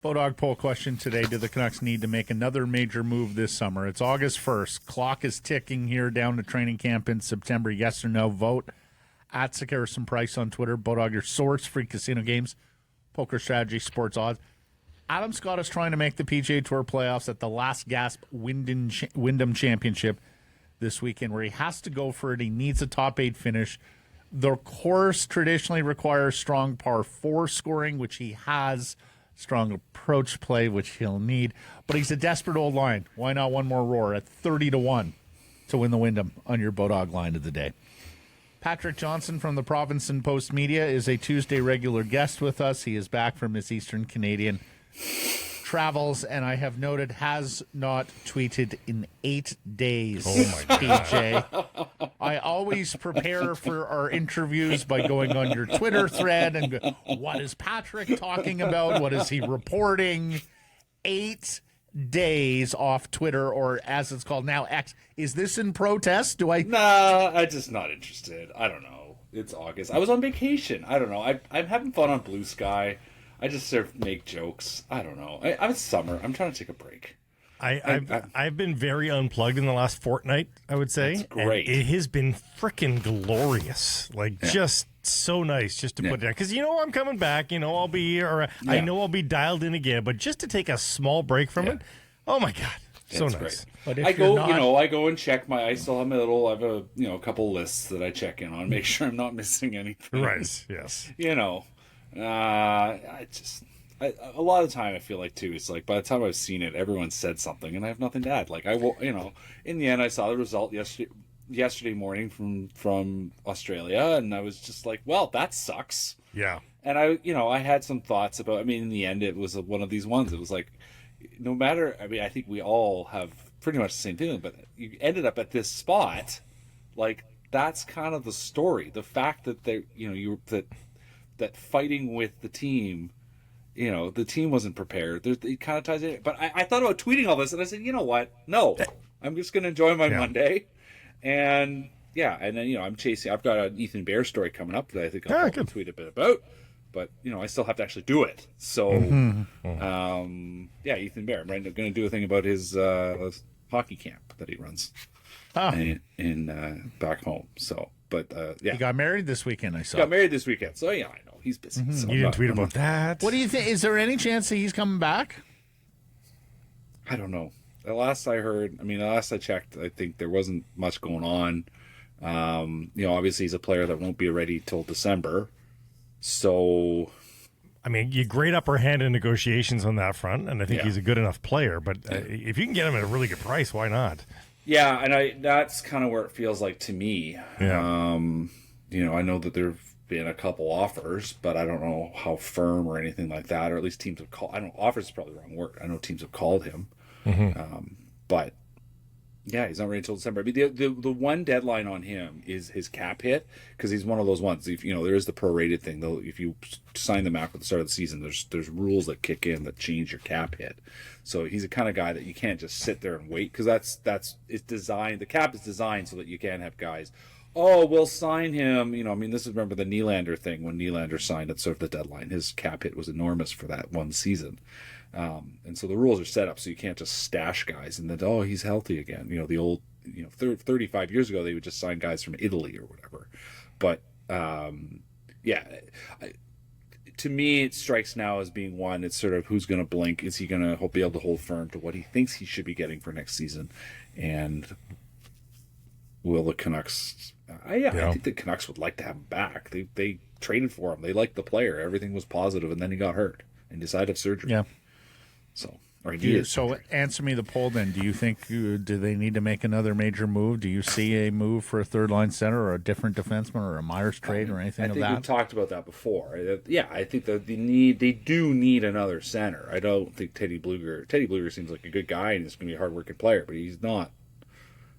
Bodog poll question today. Do the Canucks need to make another major move this summer? It's August 1st. Clock is ticking here down to training camp in September. Yes or no? Vote at Harrison Price on Twitter. Bodog, your source for casino games, poker strategy, sports odds. Adam Scott is trying to make the PGA Tour playoffs at the last gasp Wyndham Championship this weekend, where he has to go for it. He needs a top 8 finish. The course traditionally requires strong par 4 scoring, which he has. Strong approach play, which he'll need. But he's a desperate old line. Why not one more roar at 30-1 to win the Wyndham on your Bodog line of the day? Patrick Johnston from the Province and Post Media is a Tuesday regular guest with us. He is back from his Eastern Canadian travels, and I have noted has not tweeted in 8 days. Oh my God. PJ. I always prepare for our interviews by going on your Twitter thread and go, what is Patrick talking about? What is he reporting? 8 days off Twitter, or as it's called now, X. Is this in protest? Nah, I'm just not interested. I don't know. It's August. I was on vacation. I don't know. I'm having fun on Blue Sky. I just sort of make jokes. I don't know. It's summer. I'm trying to take a break. I've been very unplugged in the last fortnight, I would say. That's great. And it has been freaking glorious. Just so nice just to put it down. Because I'm coming back. I'll be, I know I'll be dialed in again. But just to take a small break from it, oh my God. So That's nice. Great. But if I go, not... I go and check I still have I have a couple lists that I check in on, make sure I'm not missing anything. Right, yes. A lot of the time I feel like too, it's like by the time I've seen it, everyone said something and I have nothing to add. Like in the end I saw the result yesterday morning from Australia and I was just like, well, that sucks. Yeah. And I had some thoughts about, in the end it was one of these ones. It was like, no matter, I think we all have pretty much the same feeling, but you ended up at this spot, like that's kind of the story. The fact that that fighting with the team, the team wasn't prepared. It kind of ties in. But I thought about tweeting all this, and I said, you know what? No, I'm just going to enjoy my Monday. And, and then, I'm chasing. I've got an Ethan Bear story coming up that I think I'll tweet a bit about. But, I still have to actually do it. So, Ethan Bear. I'm going to do a thing about his hockey camp that he runs in back home. So, but, He got married this weekend, I saw. Got married this weekend. So, I know. He's busy. So You didn't tweet about that. What do you think? Is there any chance that he's coming back? I don't know. The last I heard, the last I checked, I think there wasn't much going on. Obviously he's a player that won't be ready till December. So, you great upper hand in negotiations on that front, and I think he's a good enough player. But if you can get him at a really good price, why not? Yeah, and that's kind of where it feels like to me. Yeah. I know that there've been a couple offers, but I don't know how firm or anything like that, or at least teams have called. I don't know, offers is probably the wrong word. I know teams have called him, but he's not ready until December. The one deadline on him is his cap hit, because he's one of those ones. If there is the prorated thing, though, if you sign them after the start of the season, there's rules that kick in that change your cap hit. So he's the kind of guy that you can't just sit there and wait, because that's it's designed. The cap is designed so that you can't have guys. Oh, we'll sign him. This is, remember the Nylander thing, when Nylander signed at sort of the deadline. His cap hit was enormous for that one season. And so the rules are set up so you can't just stash guys and then, he's healthy again. The old, 35 years ago, they would just sign guys from Italy or whatever. But, to me, it strikes now as being one, it's sort of who's going to blink. Is he going to be able to hold firm to what he thinks he should be getting for next season? And will the Canucks... I think the Canucks would like to have him back. They traded for him. They liked the player. Everything was positive, and then he got hurt and decided to have surgery. Yeah. So, answer me the poll then. Do you think do they need to make another major move? Do you see a move for a third-line center or a different defenseman or a Myers trade or anything of that? I think we've talked about that before. I think that they do need another center. I don't think Teddy Bluger seems like a good guy and he's going to be a hard-working player, but he's not.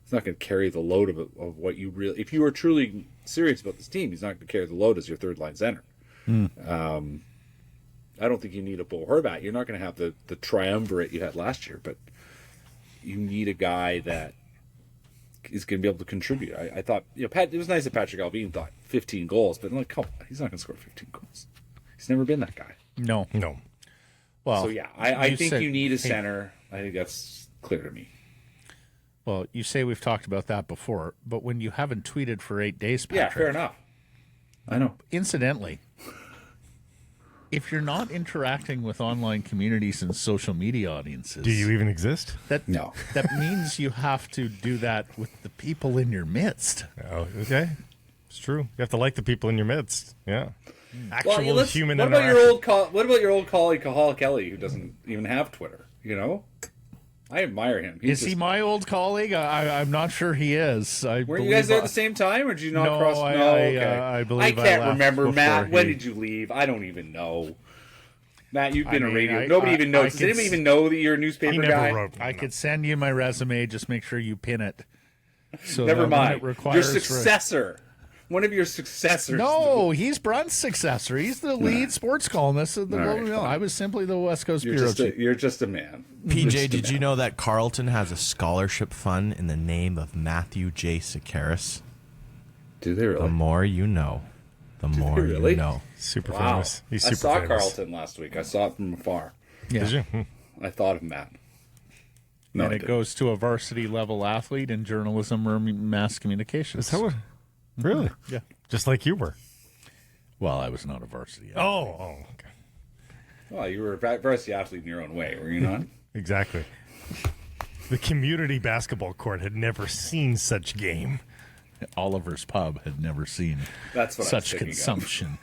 He's not going to carry the load of what you really... If you are truly serious about this team, he's not going to carry the load as your third-line center. I don't think you need a Bo Horvat. You're not going to have the triumvirate you had last year, but you need a guy that is going to be able to contribute. I thought, it was nice that Patrick Allvin thought 15 goals, but come on, he's not going to score 15 goals. He's never been that guy. No. Well, So yeah, I think said- you need a center. I think that's clear to me. Well, you say we've talked about that before, but when you haven't tweeted for 8 days, Yeah, Patrick, fair enough. I know. incidentally, if you're not interacting with online communities and social media audiences, Do you even exist? No. that means you have to do that with the people in your midst. Oh, okay. It's true. You have to like the people in your midst. Yeah. Actual Well, human what about interaction. what about your old colleague Cahal Kelly, who doesn't even have Twitter? You know, I admire him. Is he my old colleague? I'm not sure he is. Were you guys there at the same time, or did you not No, cross? I believe I can't left remember, before Matt. When he- did you leave? I don't even know. Matt, you've been a mean, radio. I- Nobody I- even I knows. Does could anybody s- even know that you're a newspaper He never guy? wrote. I could send you my resume. Just make sure you pin it. So Never that when mind. it Your requires successor. One of your successors. No, he's Brunt's successor. He's the lead sports columnist of the All right, Globe and Mail. fine. I was simply the West Coast You're bureau just, chief. you're just a man. PJ, did you know that Carleton has a scholarship fund in the name of Matthew J. Sakaris? Do they The really? more you know, the more really? you know. Super Wow. famous. He's I super saw famous. Carlton last week. I saw it from afar. Yeah. Did you? I thought of Matt. No, And I it didn't. goes to a varsity level athlete in journalism or mass communications. Is that what? Really? Yeah. Just like you were. Well, I was not a varsity. Oh, okay. Well, you were a varsity athlete in your own way, were you not? Exactly. The community basketball court had never seen such game. Oliver's Pub had never seen That's what I was such thinking of. consumption.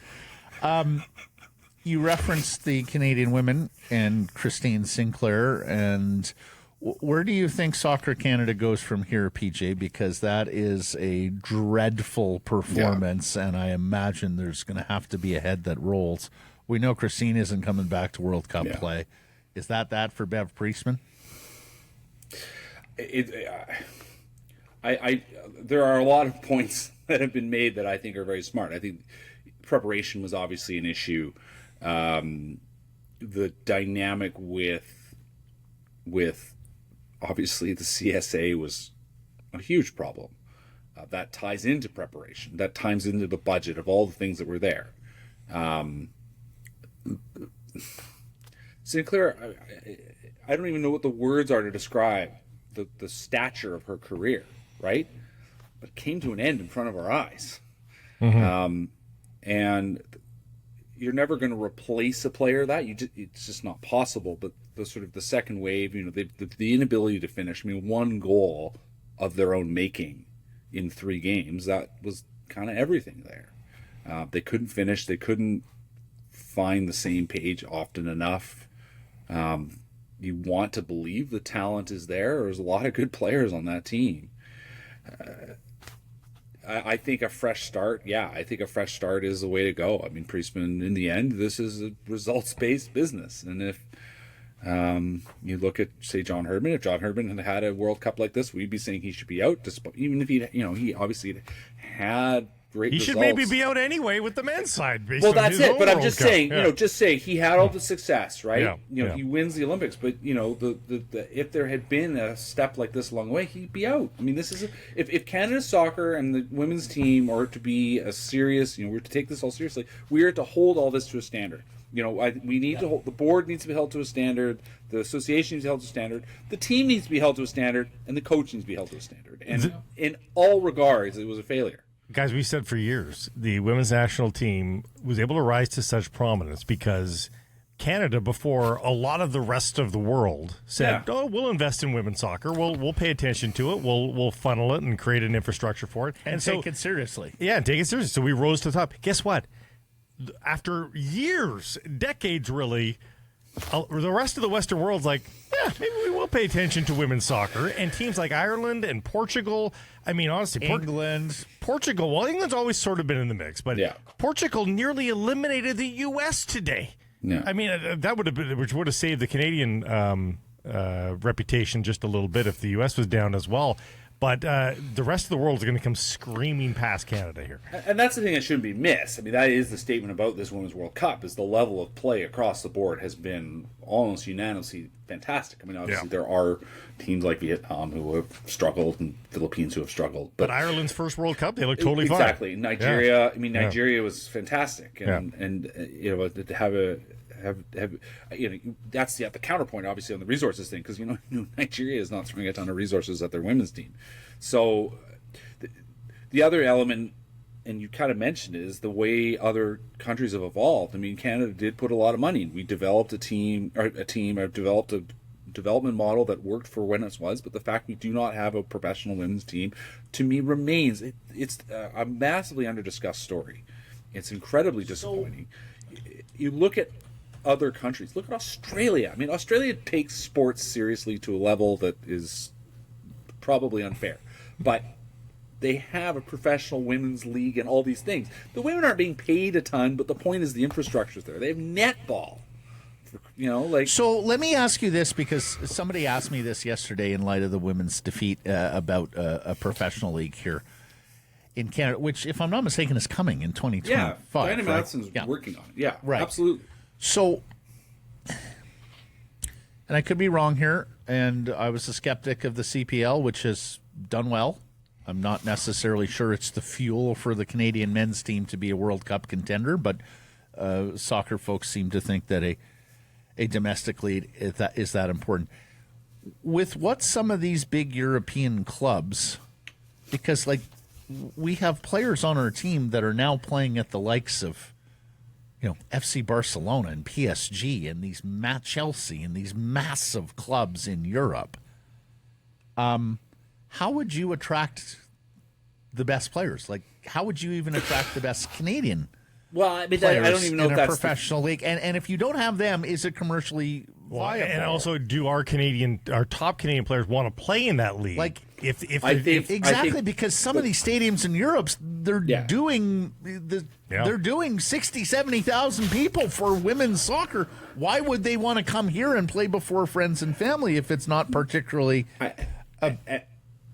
You referenced the Canadian women and Christine Sinclair, and where do you think Soccer Canada goes from here, PJ? Because that is a dreadful performance, and I imagine there's going to have to be a head that rolls. We know Christine isn't coming back to World Cup play. Is that for Bev Priestman? There are a lot of points that have been made that I think are very smart. I think preparation was obviously an issue. The dynamic with obviously the CSA was a huge problem. That ties into preparation. That ties into the budget of all the things that were there. Sinclair, I don't even know what the words are to describe the stature of her career, right? But it came to an end in front of our eyes. And you're never going to replace a player that it's just not possible. But the sort of the second wave, the inability to finish. I mean, one goal of their own making in 3 games, that was kind of everything there. They couldn't finish. They couldn't find the same page often enough. You want to believe the talent is there. There's a lot of good players on that team. I think a fresh start, I think a fresh start is the way to go. I mean, Priestman, in the end, this is a results-based business. And if you look at, say, John Herdman, if John Herdman had had a World Cup like this, we'd be saying he should be out, even if he obviously had great He results. should maybe be out anyway with the men's side. Based Well, on that's his it. own But I'm World just Cup. saying, Yeah. just say he had all the success, right? Yeah, He wins the Olympics, but if there had been a step like this along the way, he'd be out. I mean, this is if Canada soccer and the women's team are to be a serious, we're to take this all seriously. We are to hold all this to a standard. We need to hold. The board needs to be held to a standard. The association needs to be held to a standard. The team needs to be held to a standard, and the coach needs to be held to a standard. And in all regards, it was a failure. Guys, we said for years the women's national team was able to rise to such prominence because Canada, before a lot of the rest of the world, said, "Oh, we'll invest in women's soccer. We'll pay attention to it. We'll funnel it and create an infrastructure for it, And so take it seriously. yeah, take it seriously." So we rose to the top. Guess what? After years, decades, really, the rest of the Western world's like, yeah, maybe we will pay attention to women's soccer. And teams like Ireland and Portugal, I mean, honestly, England. Portugal, well, England's always sort of been in the mix, but Portugal nearly eliminated the U.S. today. Yeah. I mean, that would have been, which would have saved the Canadian reputation just a little bit if the U.S. was down as well. But the rest of the world is going to come screaming past Canada here. And that's the thing that shouldn't be missed. I mean, that is the statement about this Women's World Cup, is the level of play across the board has been almost unanimously fantastic. I mean, obviously there are teams like Vietnam who have struggled and Philippines who have struggled. But Ireland's first World Cup, they look totally fine. Exactly. Nigeria, Yeah. I mean, Nigeria was fantastic. And to have that's the counterpoint, obviously, on the resources thing, because Nigeria is not throwing a ton of resources at their women's team. So the other element, and you kind of mentioned it, is the way other countries have evolved. I mean, Canada did put a lot of money in. We developed developed a development model that worked for when it was, but the fact we do not have a professional women's team, to me, remains it's a massively under-discussed story. It's incredibly disappointing. You look at other countries. Look at Australia. I mean, Australia takes sports seriously to a level that is probably unfair, but they have a professional women's league and all these things. The women aren't being paid a ton, but the point is the infrastructure's there. They have netball. So let me ask you this, because somebody asked me this yesterday in light of the women's defeat about a professional league here in Canada, which, if I'm not mistaken, is coming in 2025. Yeah, Diana right? Matson's working on it. Yeah, right. Absolutely. So, and I could be wrong here, and I was a skeptic of the CPL, which has done well. I'm not necessarily sure it's the fuel for the Canadian men's team to be a World Cup contender, but soccer folks seem to think that a domestic league is that important. With what some of these big European clubs, because we have players on our team that are now playing at the likes of FC Barcelona and PSG and these Chelsea and these massive clubs in Europe. How would you attract the best players? How would you even attract the best Canadian Well, I mean, players I don't even know in if a that's professional league? And if you don't have them, is it commercially viable? And also, do our top Canadian players want to play in that league? Exactly, because some of these stadiums in Europe, they're doing 60, 70,000 people for women's soccer. Why would they want to come here and play before friends and family if it's not particularly?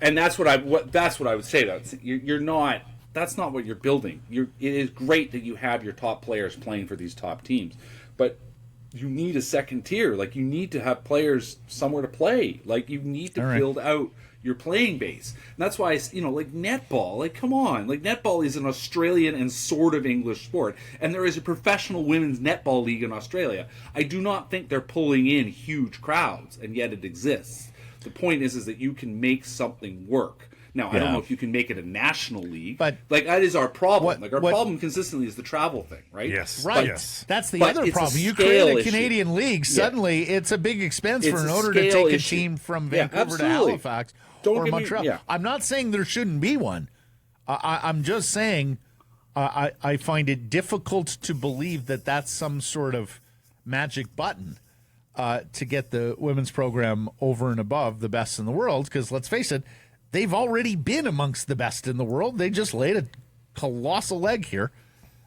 And that's what I would say. You're not. That's not what you're building. It is great that you have your top players playing for these top teams, but you need a second tier. You need to have players somewhere to play. You need to build out your playing base. And that's why, netball, come on. Netball is an Australian and sort of English sport. And there is a professional women's netball league in Australia. I do not think they're pulling in huge crowds, and yet it exists. The point is that you can make something work. Now, I don't know if you can make it a national league, but that is our problem. Our problem consistently is the travel thing, right? Yes, right. Yes. That's the other problem. You create a Canadian league, suddenly it's a big expense in order to take a team from Vancouver to Halifax or Montreal. I'm not saying there shouldn't be one. I'm just saying I find it difficult to believe that that's some sort of magic button to get the women's program over and above the best in the world, because let's face it, they've already been amongst the best in the world. They just laid a colossal egg here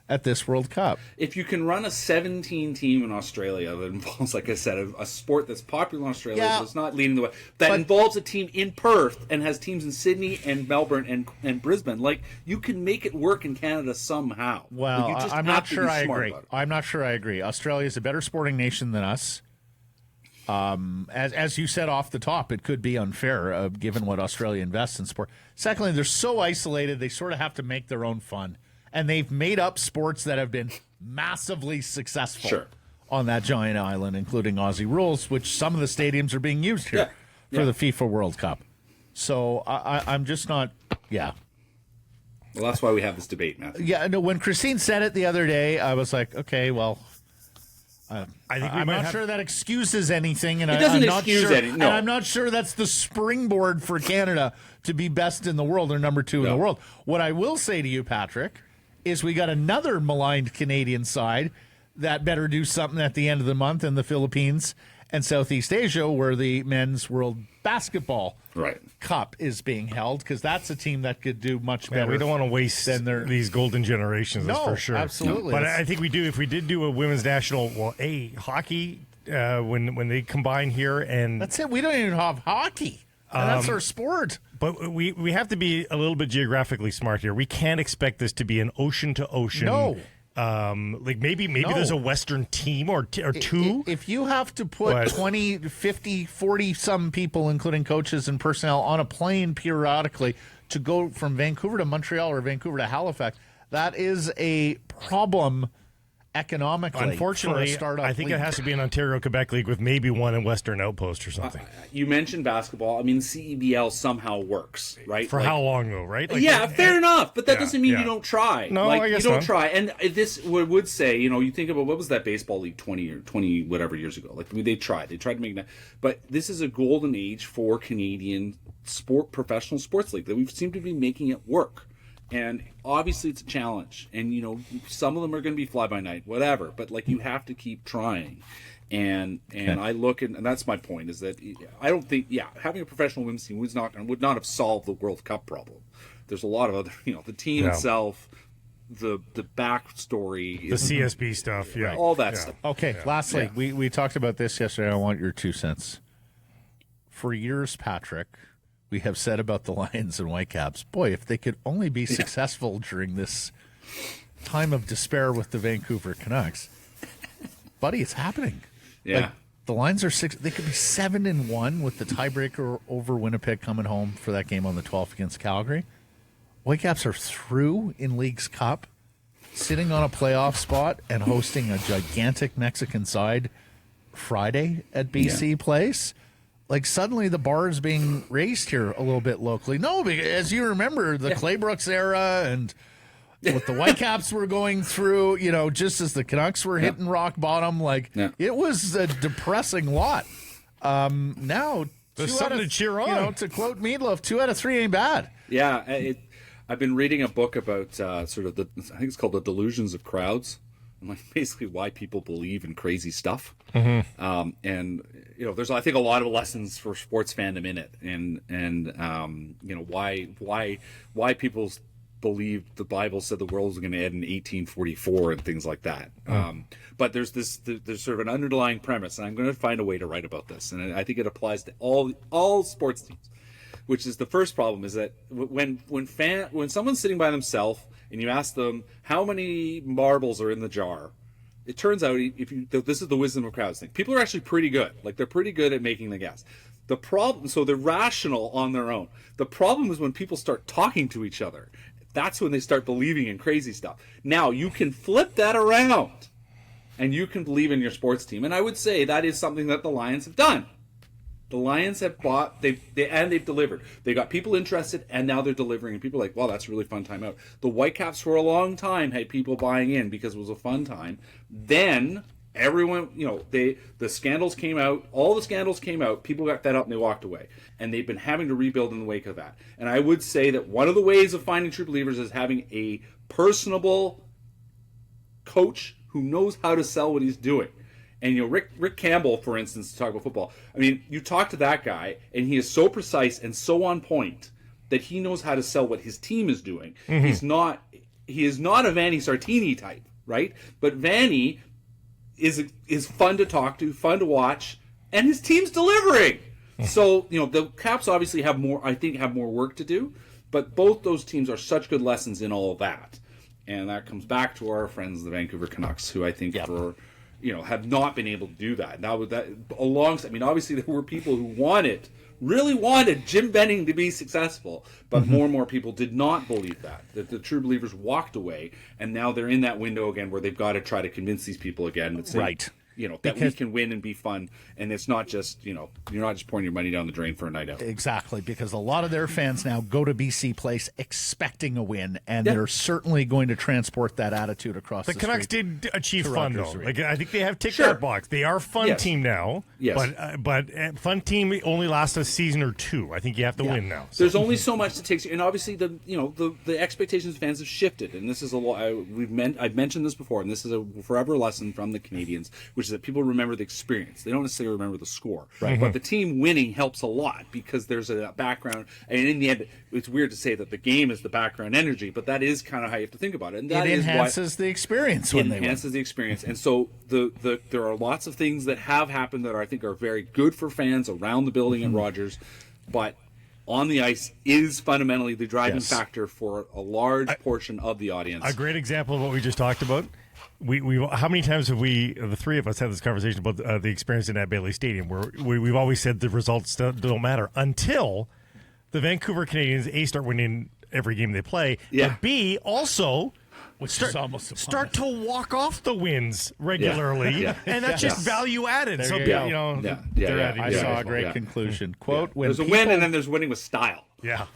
at this World Cup. If you can run a 17 team in Australia that involves, like I said, a sport that's popular in Australia, that's not leading the way, that involves a team in Perth and has teams in Sydney and Melbourne and Brisbane, you can make it work in Canada somehow. Well, I'm not sure I agree. I'm not sure I agree. Australia is a better sporting nation than us. As you said off the top, it could be unfair given what Australia invests in sport. Secondly, they're so isolated, they sort of have to make their own fun. And they've made up sports that have been massively successful on that giant island, including Aussie rules, which some of the stadiums are being used here for the FIFA World Cup. So I'm just not, Well, that's why we have this debate, Matthew. Yeah, no, when Christine said it the other day, I was like, okay, well, I'm not sure that excuses anything, and it doesn't excuse anything. And I'm not sure that's the springboard for Canada to be best in the world or number 2 in the world. What I will say to you, Patrick, is we got another maligned Canadian side that better do something at the end of the month in the Philippines and Southeast Asia, where the men's World Basketball Cup is being held, because that's a team that could do much better. We don't want to waste these golden generations, that's for sure. Absolutely. But I think we do. If we did do a women's national, hockey, when they combine here, and that's it. We don't even have hockey. And that's our sport. But we have to be a little bit geographically smart here. We can't expect this to be an ocean to ocean. No. Maybe there's a Western team or two. If you have to put 20, 50, 40 some people, including coaches and personnel, on a plane periodically to go from Vancouver to Montreal or Vancouver to Halifax, that is a problem economically. Unfortunately, for a startup I think league. it has to be an Ontario-Quebec league with maybe one in Western Outpost or something. You mentioned basketball. I mean, CEBL somehow works, right? For how long, though, right? Fair enough, but that doesn't mean yeah. you don't try. No, I guess you don't not. try. And this would say, you think about what was that baseball league 20 whatever years ago. Like, I mean, they tried to make that. But this is a golden age for Canadian professional sports league that we seem to be making it work. And obviously it's a challenge, and some of them are going to be fly by night, whatever. But you have to keep trying, and I look and that's my point is that I don't think having a professional women's team would not have solved the World Cup problem. There's a lot of other the team itself, the backstory, the CSB stuff, all that stuff. Okay, lastly, we talked about this yesterday. I want your 2 cents. For years, Patrick, we have said about the Lions and Whitecaps, boy, if they could only be successful during this time of despair with the Vancouver Canucks. Buddy, it's happening. Yeah. The Lions are 6. They could be 7-1 with the tiebreaker over Winnipeg coming home for that game on the 12th against Calgary. Whitecaps are through in League's Cup, sitting on a playoff spot and hosting a gigantic Mexican side Friday at BC Place. Suddenly the bar is being raised here a little bit locally. No, because as you remember, the Claybrooks era and what the Whitecaps were going through, just as the Canucks were hitting rock bottom, it was a depressing lot. Now, there's something to cheer on. To quote Meatloaf, 2 out of 3 ain't bad. Yeah, I've been reading a book about I think it's called The Delusions of Crowds. And basically why people believe in crazy stuff. Mm-hmm. And there's I think a lot of lessons for sports fandom in it, and why people believe the Bible said the world was going to end in 1844 and things like that. But there's sort of an underlying premise, and I'm going to find a way to write about this, and I think it applies to all sports teams. Which is the first problem is that when someone's sitting by themselves and you ask them how many marbles are in the jar, it turns out this is the wisdom of crowds thing. People are actually pretty good. They're pretty good at making the guess. So they're rational on their own. The problem is when people start talking to each other. That's when they start believing in crazy stuff. Now you can flip that around, and you can believe in your sports team. And I would say that is something that the Lions have done. The Lions have bought, they've delivered. They got people interested, and now they're delivering. And people are like, wow, that's a really fun time out. The Whitecaps for a long time had people buying in because it was a fun time. Then everyone, the scandals came out. All the scandals came out. People got fed up and they walked away. And they've been having to rebuild in the wake of that. And I would say that one of the ways of finding true believers is having a personable coach who knows how to sell what he's doing. And Rick Campbell, for instance, to talk about football. I mean, you talk to that guy, and he is so precise and so on point that he knows how to sell what his team is doing. Mm-hmm. He is not a Vanni Sartini type, right? But Vanni is fun to talk to, fun to watch, and his team's delivering. So the Caps obviously have more work to do, but both those teams are such good lessons in all of that, and that comes back to our friends the Vancouver Canucks, who I think have not been able to do that. Now with that obviously there were people who really wanted Jim Benning to be successful, but more and more people did not believe that the true believers walked away, and now they're in that window again where they've got to try to convince these people again that Right. That we can win and be fun, and it's not just you're not just pouring your money down the drain for a night out. Exactly, because a lot of their fans now go to BC Place expecting a win, and they're certainly going to transport that attitude across the Canucks street did achieve to fun, Rutgers though. Arena. I think they have ticked that box. They are a fun team now. Yes. But fun team only lasts a season or two. I think you have to win now. So. There's only so much it takes, and obviously the expectations of fans have shifted, and this is a lot. I've mentioned this before, and this is a forever lesson from the Canadians, which is that people remember the experience. They don't necessarily remember the score, right? But the team winning helps a lot because there's a background, and in the end, it's weird to say that the game is the background energy, but that is kind of how you have to think about it. And that it enhances the experience when they win. It enhances the experience, and so there are lots of things that have happened that I think are very good for fans around the building at Rogers, but on the ice is fundamentally the driving factor for a large portion of the audience. A great example of what we just talked about. We how many times have the three of us had this conversation about the experience in that Bailey Stadium, where we've always said the results don't matter until the Vancouver Canadians A, start winning every game they play, but B, also Which is almost start to walk off the wins regularly, and that's just value added. So you go. they're adding I value. saw a great conclusion. Quote, when there's a win, and then there's winning with style. Yeah.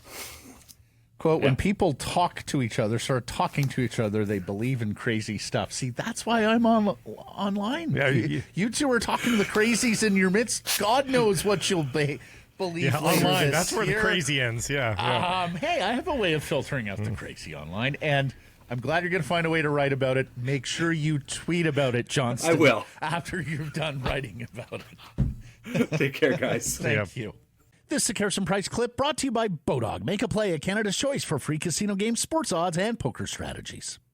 Quote, when people talk to each other, start talking to each other, they believe in crazy stuff. See, that's why I'm online. Yeah, you two are talking to the crazies in your midst. God knows what you'll believe later online. this That's where year. the crazy ends. Yeah. Hey, I have a way of filtering out the crazy online, and I'm glad you're going to find a way to write about it. Make sure you tweet about it, Johnston. I will. After you've done writing about it. Take care, guys. Thank you. This is a Carson Price clip brought to you by Bodog. Make a play at Canada's choice for free casino games, sports odds, and poker strategies.